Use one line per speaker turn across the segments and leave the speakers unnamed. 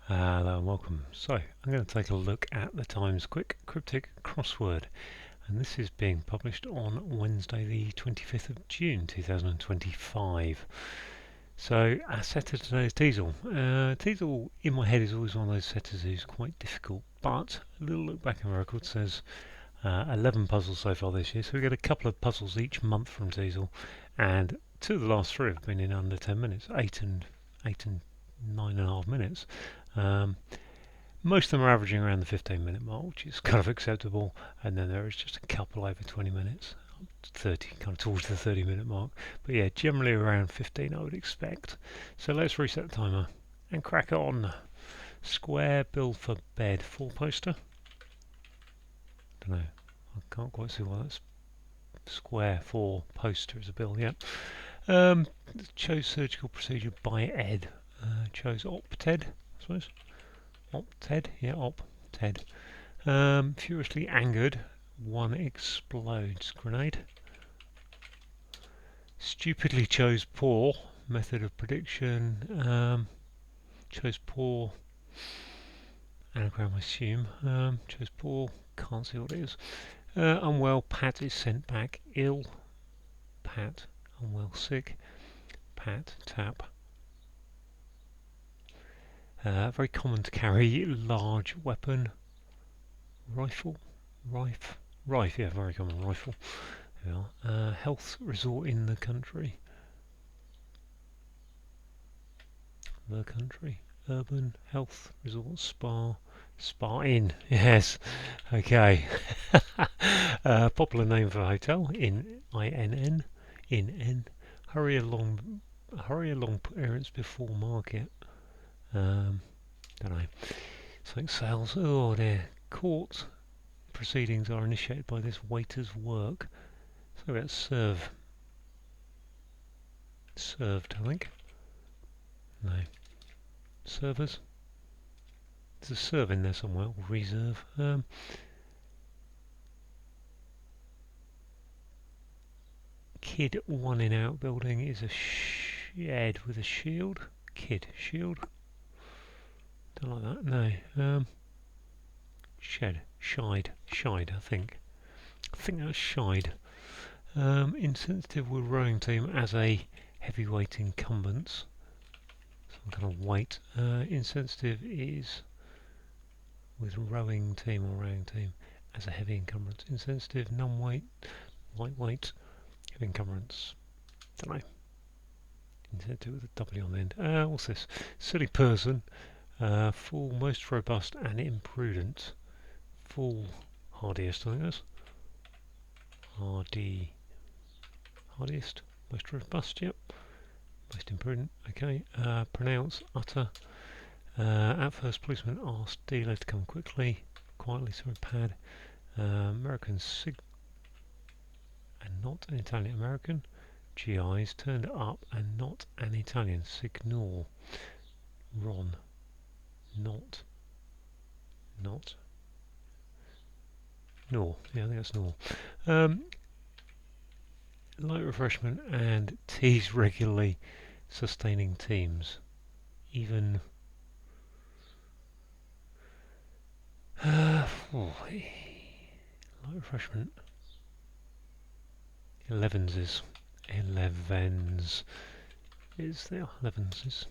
Hello and welcome. So, I'm going to take a look at the Times Quick Cryptic crossword, and this is being published on Wednesday the 25th of June 2025. So, our setter today is Teazel. Teazel, in my head, is always one of those setters who's quite difficult, but a little look back in the record says 11 puzzles so far this year, so we get a couple of puzzles each month from Teazel, and two of the last three have been in under 10 minutes, 8 and 9.5 minutes. Um, Most of them are averaging around the 15-minute mark, which is kind of acceptable, and then there is just a couple over 20 minutes, 30, kind of towards the 30-minute mark. But yeah, generally around 15 I would expect. So let's reset the timer and crack on. Square build for bed, 4-poster. Don't know, I can't quite see why that's square 4-poster as a build yet. Chose surgical procedure by Ed. Chose Opted, I suppose. Opted, yeah, Opted. Furiously angered, one explodes. Grenade. Stupidly chose poor. Method of prediction. Chose poor. Anagram, I assume. Chose poor. Can't see what it is. Unwell. Pat is sent back. Ill. Pat. Unwell. Sick. Pat. Tap. Very common to carry. Large weapon. Rifle. Rife, yeah, very common. Rifle. Yeah. Health resort in the country. The country. Urban health resort spa. Spa Inn. Yes. Okay. Popular name for a hotel. Inn. INN. Inn. Hurry along. Hurry along. Parents before market. Don't know. Something sales. Oh dear. Court proceedings are initiated by this waiter's work. So that's served, I think. No. Servers. There's a serve in there somewhere, or reserve. Kid one in outbuilding is a shed with a shield. Kid shield. Don't like that. No. Shed. Shied, I think. I think that's shied. Insensitive with rowing team as a heavyweight incumbents. Some kind of weight. Insensitive is with rowing team or rowing team as a heavy encumbrance. Insensitive, non-weight, lightweight, heavy encumbrance. Don't know. Insensitive with a W on the end. What's this? Silly person. Fool, most robust and imprudent. Fool, hardiest, I think that's. Hardiest, most robust, yep. Most imprudent, okay. Pronounce, utter. At first, policeman asked dealer to come quickly, quietly, sorry, pad. American sig and not an Italian American. GIs turned up and not an Italian. Signal. Ron. Not. Nor. Yeah, I think that's nor. Light refreshment and tease regularly, sustaining teams. Even. Light refreshment. 11s is there. 11s is.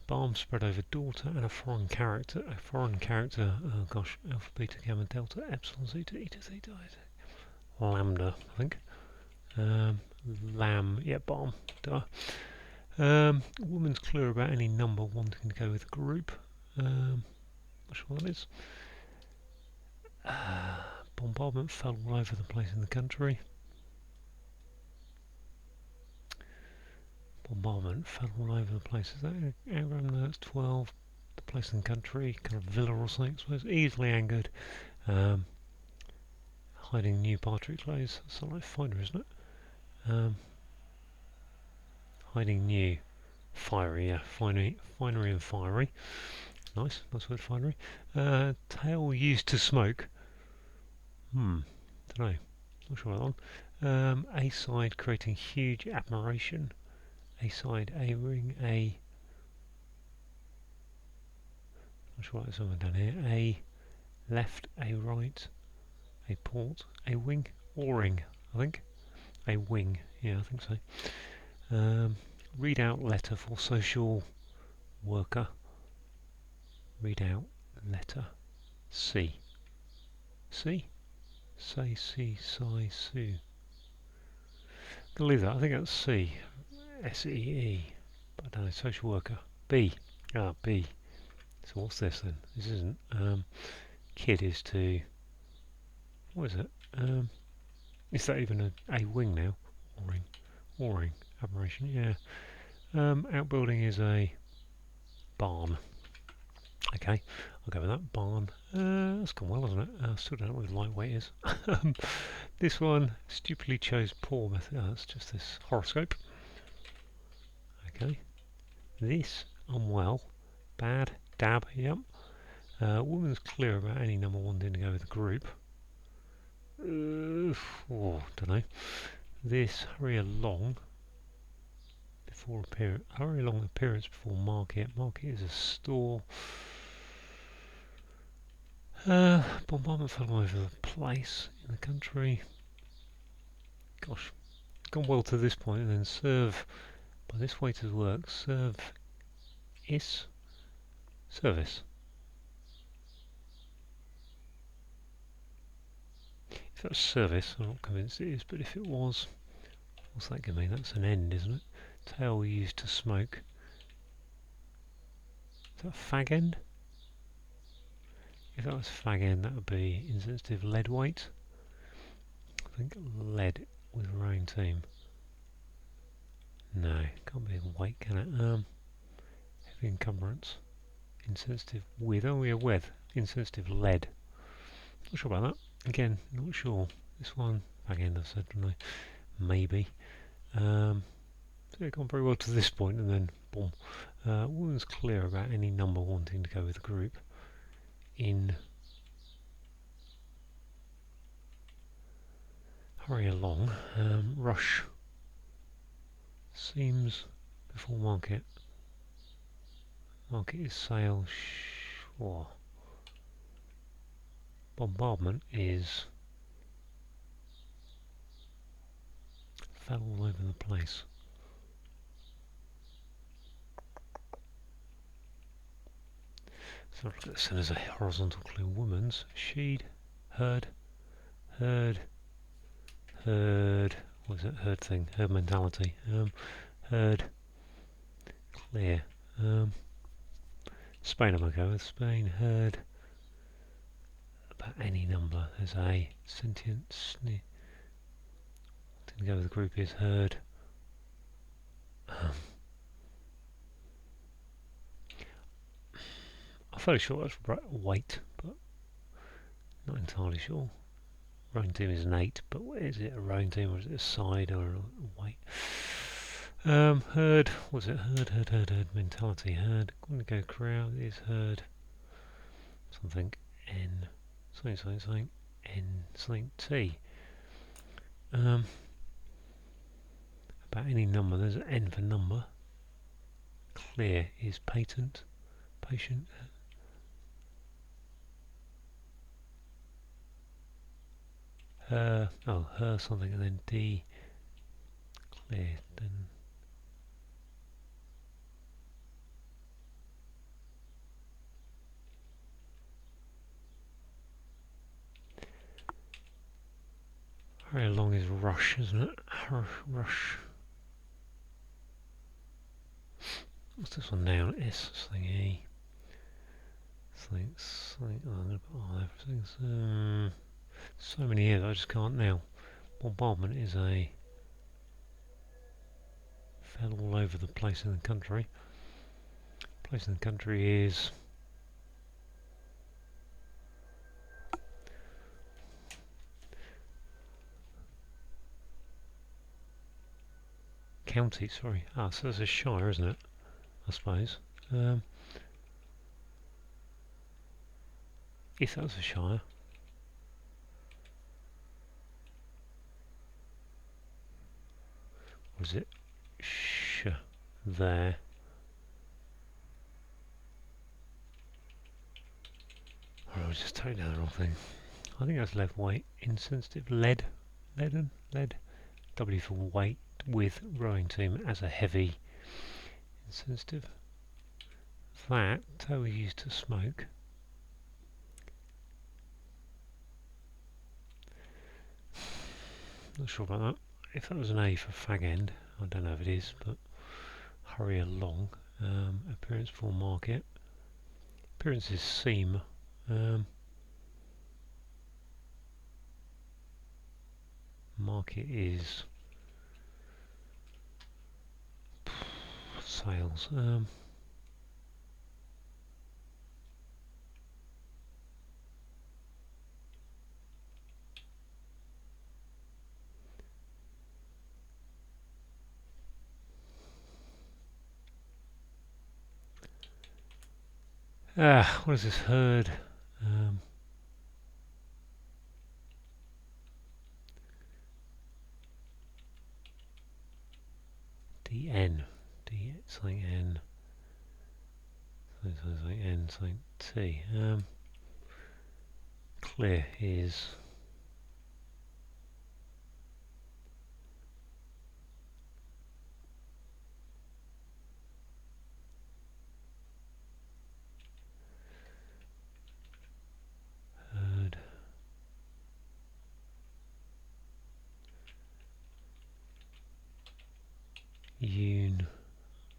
Balm spread over daughter and a foreign character. Oh gosh, alpha, beta, gamma, delta, epsilon, zeta, eta, theta, lambda, I think. Lamb, yeah, balm. Duh. Woman's clue about any number wanting to go with a group. Not sure what that is. Bombardment fell all over the place in the country. Bombardment fell all over the place. Is that anagram? No, that's 12. The place in the country, kind of villa or something, I suppose. Easily angered. Hiding new party clothes. That's like finder, isn't it? Hiding new. Fiery, yeah. Finery and fiery. Nice word, finery. Tail used to smoke. Don't know. Not sure that one. A side creating huge admiration. A side, A ring, A Not sure what there's something down here. A left, a right, a port, a wing, oaring, I think. A wing, yeah, I think so. Read out letter for social worker. Read out letter C. C? Say, see, sigh, sue. I'll leave that. I think that's C. S-E-E. But I don't know, social worker. B. Ah, B. So what's this then? This isn't. Kid is to... What is it? Is that even a wing now? Oaring. Oaring. Aberration, yeah. Outbuilding is a barn. Okay, I'll go with that. Barn. That's gone well, hasn't it? I still don't know what lightweight is. This one, stupidly chose poor method. Oh, that's just this horoscope. Okay. This, unwell. Bad. Dab, yep. Woman's clear about any number wanting to go with the group. Don't know. This, hurry along. Before appearance. Hurry along appearance before market. Market is a store. Bombardment fell all over the place in the country. Gosh, gone well to this point, and then serve by this waiter's work. Serve is service. If that's service, I'm not convinced it is, but if it was, what's that going to mean? That's an end, isn't it? Tail used to smoke. Is that fag end? If that was fag end, that would be insensitive lead weight. I think lead with rowing team. No, can't be weight, can it? Heavy encumbrance. Insensitive with. Oh yeah, with. Insensitive lead. Not sure about that. Again, not sure. This one, fag end I said, didn't I? Maybe. So it's gone very well to this point, and then boom. Woman's clear about any number wanting to go with the group. In hurry along. Rush. Seems before market. Market is sale. Sure. Bombardment is fell all over the place. So look at this as a horizontal clue. Woman's, she'd, heard, what is it, herd thing, herd mentality, herd, clear, Spain I'm going to go with, Spain, heard, about any number, there's a sentient, didn't go with the group is heard, I'm fairly sure that's weight, but not entirely sure. Rowing team is an 8, but is it a rowing team or is it a side or a weight? Herd, was it herd mentality, herd, going to go crowd is herd, something N, something N, something T. About any number, there's an N for number. Clear is patent, patient. Her something, and then D, clear, then very long is rush, isn't it? Rush. What's this one now? S, something E. Something, oh, I'm going to put all everything. So many here that I just can't now. Bombardment is a fell all over the place in the country. Place in the country is county, sorry. Ah, so that's a shire, isn't it? I suppose. If that's a shire. Was it there? was just totally down the wrong thing. I think that's lead weight, insensitive, lead, lead. W for weight with rowing team as a heavy, insensitive. That we used to smoke. Not sure about that. If that was an A for fag end, I don't know if it is, but hurry along. Appearance for market. Appearance is seam. Market is sales. What is this herd? DN, D something N, something N, something T. Clear is herd.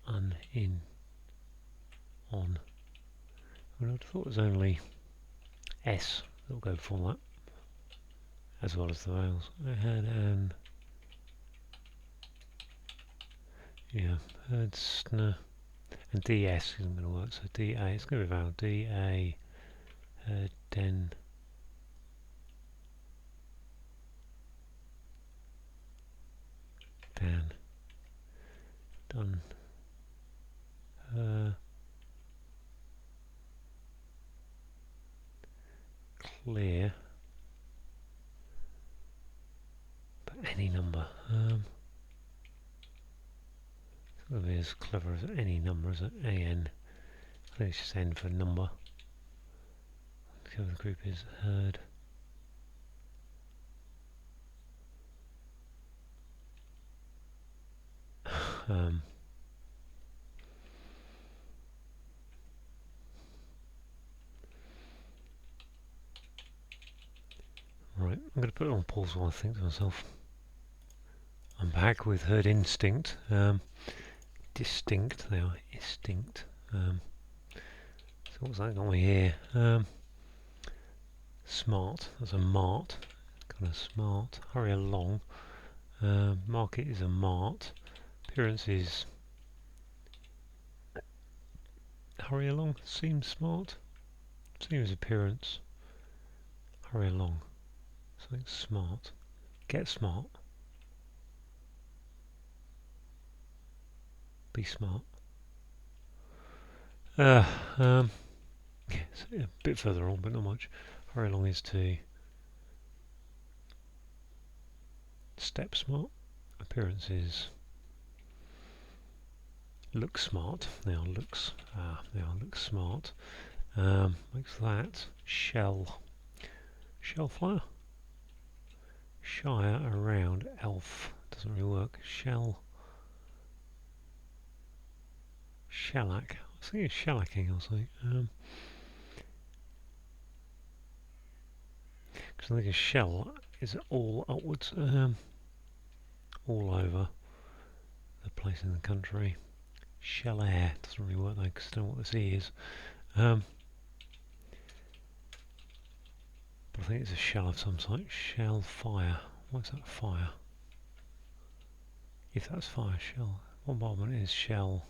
Un, in, on. Well, I thought it was only S that will go before that, as well as the vowels. I had an, yeah, herd, sn, and DS isn't going to work, so DA, it's going to be vowel, DA, herd, den, dan, done, clear, but any number. It's going to be as clever as any number, as an AN. I think it's just N for number. The other group is herd. Right, I'm going to put it on pause while I think to myself. I'm back with herd instinct. Distinct, they are distinct. So what's that got me here? Smart, that's a mart. Kind of smart. Hurry along. Market is a mart. Appearance is hurry along. Seems smart. Seems appearance. Hurry along. Something smart. Get smart. Be smart. Yes, a bit further on, but not much. Hurry along is to step smart. Appearance is look smart. Now looks. Now looks smart. Makes that shell. Shell flower. Shire around elf. Doesn't really work. Shell. Shellac. I was thinking shellacking or something. Because I think a shell is all upwards. All over the place in the country. Shell air. Doesn't really work though because I don't know what this E is. But I think it's a shell of some sort. Shell fire. What's that fire? If that's fire, shell. Bombardment is shell.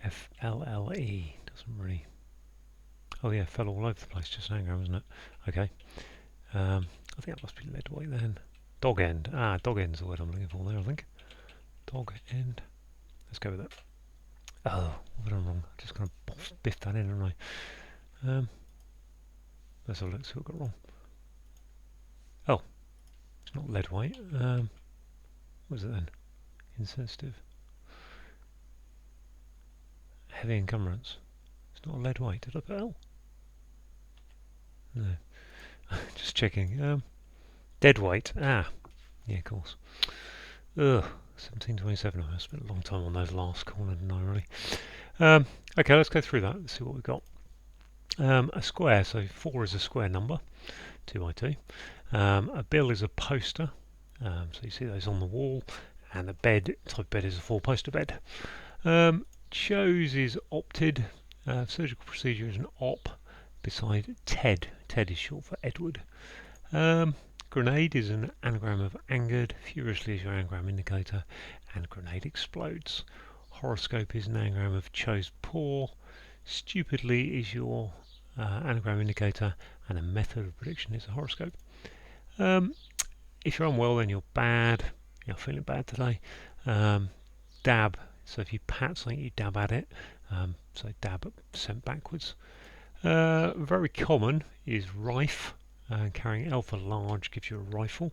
FLLE. Doesn't really. Oh yeah, fell all over the place. Just an anagram, isn't it? Okay. I think that must be lead weight then. Dog end. Dog end's the word I'm looking for there, I think. Dog end. Let's go with that. Oh, what have I done wrong? I just kind of biffed that in, haven't I? Let's have a look, see what I got wrong. Oh, it's not lead weight. What was it then? Insensitive. Heavy encumbrance. It's not a lead weight. Did I put L? No. Just checking. Dead weight. Ah, yeah, of course. Ugh. 1727. I spent a long time on those last corner, didn't I, really? Okay, let's go through that and see what we've got. A square, so 4 is a square number, 2 by 2. A bill is a poster, so you see those on the wall, and a bed, type bed is a 4-poster bed. Chose is opted, surgical procedure is an op, beside TED. TED is short for Edward. Grenade is an anagram of angered, furiously is your anagram indicator, and grenade explodes. Horoscope is an anagram of chose poor. Stupidly is your anagram indicator, and a method of prediction is a horoscope. If you're unwell, then you're bad. You're feeling bad today. Dab, so if you pat something, you dab at it. So dab sent backwards. Very common is rife. Carrying L for large gives you a rifle.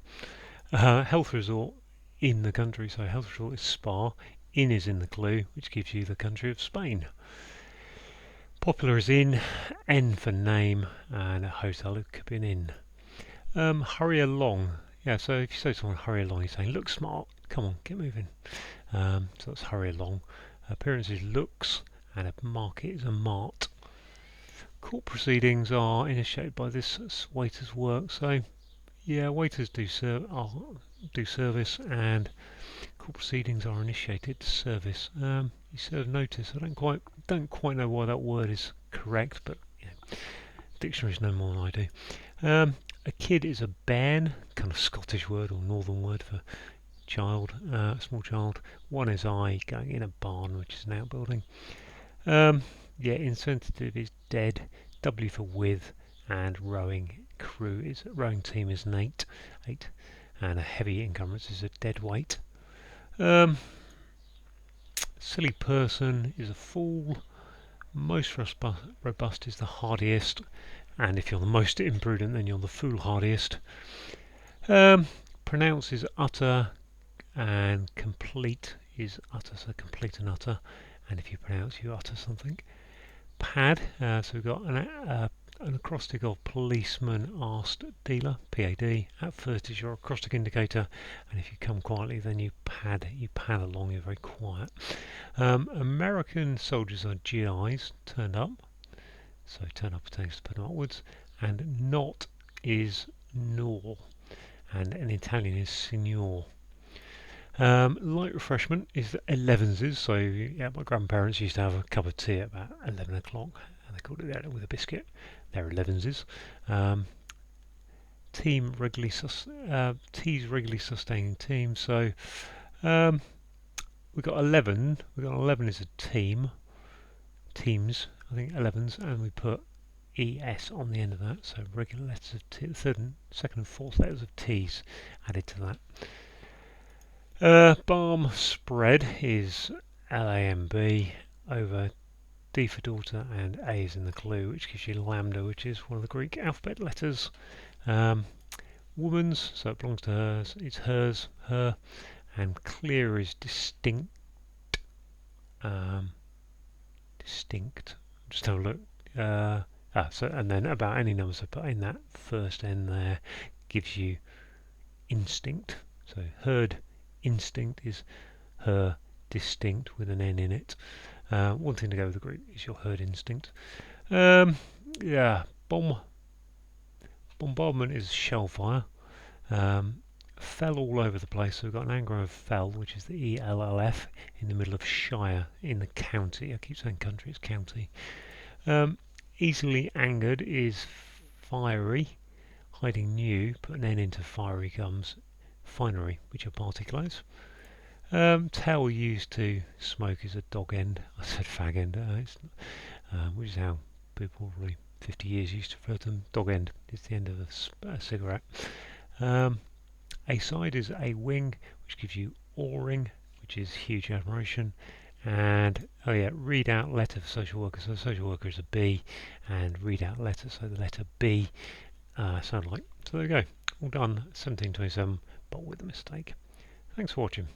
Health resort in the country, so health resort is spa. In is in the clue, which gives you the country of Spain. Popular is in, N for name, and a hotel, it could be an inn. Hurry along. Yeah, so if you say to someone hurry along, you're saying look smart, come on, get moving. So that's hurry along. Appearance is looks, and a market is a mart. Court proceedings are initiated by this waiter's work, so yeah, waiters do service, and court proceedings are initiated service. You serve notice. I don't quite know why that word is correct, but yeah, dictionaries know more than I do. A kid is a bairn, kind of Scottish word or northern word for child, small child. One is I, going in a barn, which is an outbuilding. Yeah, insensitive is dead. W for with, and rowing rowing team is an 8, and a heavy encumbrance is a dead weight. Silly person is a fool. Most robust is the hardiest, and if you're the most imprudent, then you're the foolhardiest. Pronounce is utter, and complete is utter, so complete and utter, and if you pronounce, you utter something. Pad, so we've got an acrostic of policeman asked dealer, PAD. At first is your acrostic indicator, and if you come quietly, then you pad along, you're very quiet. American soldiers are GIs, turned up, so turn up takes to put them upwards, and not is nor, and an Italian is signor. Light refreshment is 11s, so yeah, my grandparents used to have a cup of tea at about 11 o'clock, and they called it that with a biscuit. They're 11s. Team regularly T's regularly sustaining team, so we've got 11. We've got 11 is a team. Teams, I think 11s, and we put ES on the end of that, so regular letters of T, second and fourth letters of T's added to that. Balm spread is LAMB over D for daughter, and A is in the clue, which gives you lambda, which is one of the Greek alphabet letters. Woman's, so it belongs to hers, it's hers, her, and clear is distinct. Distinct. Just have a look. So and then about any numbers I put in that first N there gives you instinct. So herd instinct is her distinct with an N in it. One thing to go with the Greek is your herd instinct. Yeah, bombardment is shellfire. Fell all over the place, so we've got an anagram of fell, which is the ELLF, in the middle of shire, in the county. I keep saying country, it's county. Easily angered is fiery. Hiding new, put an N into fiery comes finery, which are party clothes. Tail used to smoke is a dog end. I said fag end, which is how people probably 50 years used to refer to them. Dog end is the end of a cigarette. A side is a wing, which gives you oaring, which is huge admiration. And oh yeah, read out letter for social worker. So social worker is a B, and read out letter, so the letter B sound like. So there you go, all done, 1727, but with a mistake. Thanks for watching.